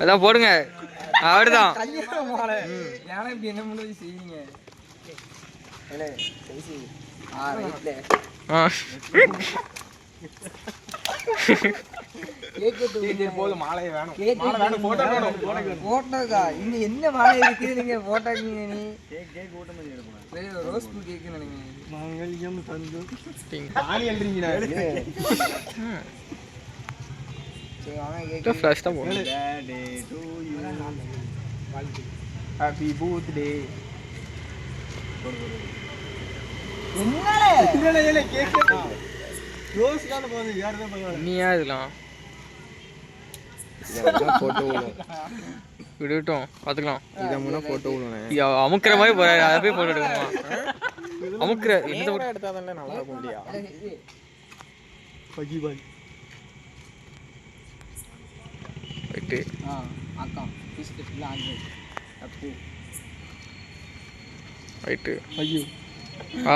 அதான் போடுங்க. அவர்தான் என்ன முன்னாடி செய்வீங்க. போதும், மாலையை வேணும். போட்டோக்கா இங்க என்ன மாலை இருக்குது? நீங்க போட்டாக்கீங்க. நீ ரோஸ் பூ கேக்கு நினைக்கிறேன். Happy birthday. நீயா இதெல்லாம் விடட்டும், பாத்துக்கலாம். அமுக்குற மாதிரி போறாரு, அதை போய் போட்டு எடுக்கணுமா? அமுக்குற எந்த எடுத்தாதான் நல்லா இருக்கும் இல்லையா? ரைட்டு. ரைட்டு. ஆ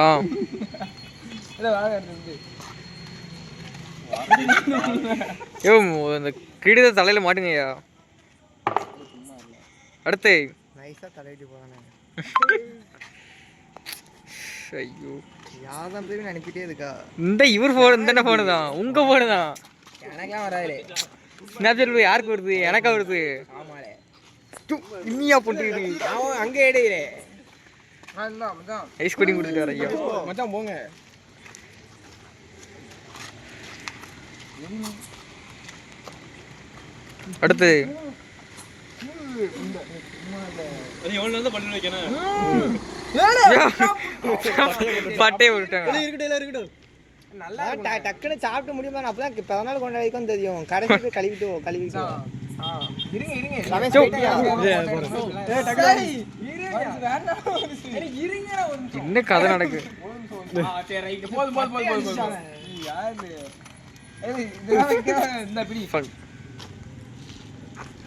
யோ, அந்த கிடித தலையில மாட்டுங்கய்யா. அடுத்து நைஸா தலையிட்டு போறானே. ஐயோ, யாதான் போய் நினைக்கிட்டே இருக்கா. இந்த இவர் போன், இந்த போனு தான், உங்க போனு தான். எனக்கெல்லாம் வராது. ஸ்னாப்சாட் யாருக்கு வருது? எனக்கா வருது. ஆமாலே இன்னியா போட்டு அவன் அங்கே எடுக்கிறே. ஐஸ் கோட்டிங் கொடுத்துட்டு வர. ஐயா மச்சான் போங்க. அடுத்து பட்டே விட்டாங்க. நல்லா டக்குன்னு சாப்பிட்டு முடியுமா? அப்பதான் பிறநாள் கொண்டாடிக்கும் தெரியும். கடைசி போய் கழுவிட்டு என்ன கதை நடக்கு?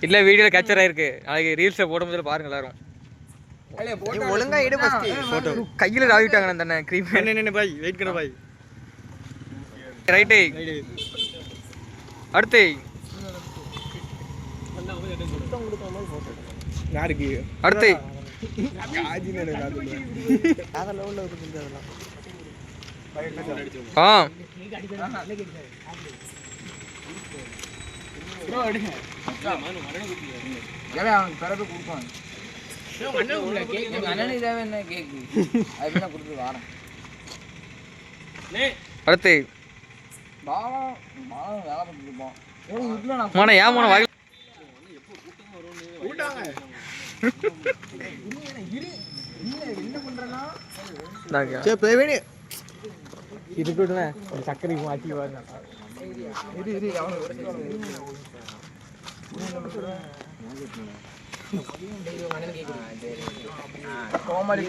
இல்ல, வீடியோல கேப்சர் ஆயிருக்கு. நாளைக்கு ரீல்ஸ்ல போட முதல்ல பாருங்க எல்லாரும். ஒழுங்கா எடு போட்டோ. கையில ராவிட்டாங்க அந்த கிரீம். பாய் வெயிட் கர பாய். ரைட்டு. அடுத்து யாருக்கு? அடுத்து ஆ பிறகு கொடுப்பாங்க. அண்ணனுக்கு தேவை என்ன கேக்கு? அது கொடுத்து வாரம். அடுத்து பாவம் வேலை பண்ணிருப்போம். மான ஏன் மான வாய் என்ன பண்றேன்னா சக்கரை மாற்றி கோமாளி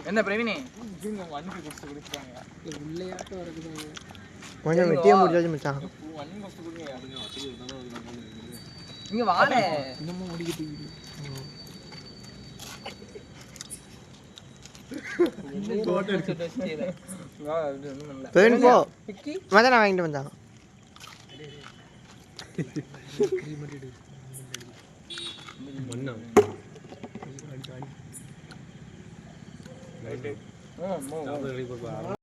என்ன பிரவீனி கொஞ்சம் வெட்டியே முடிச்சாச்சு மச்சான். இங்க வாழ மச்சான் நான் வாங்கிட்டு வந்தான்.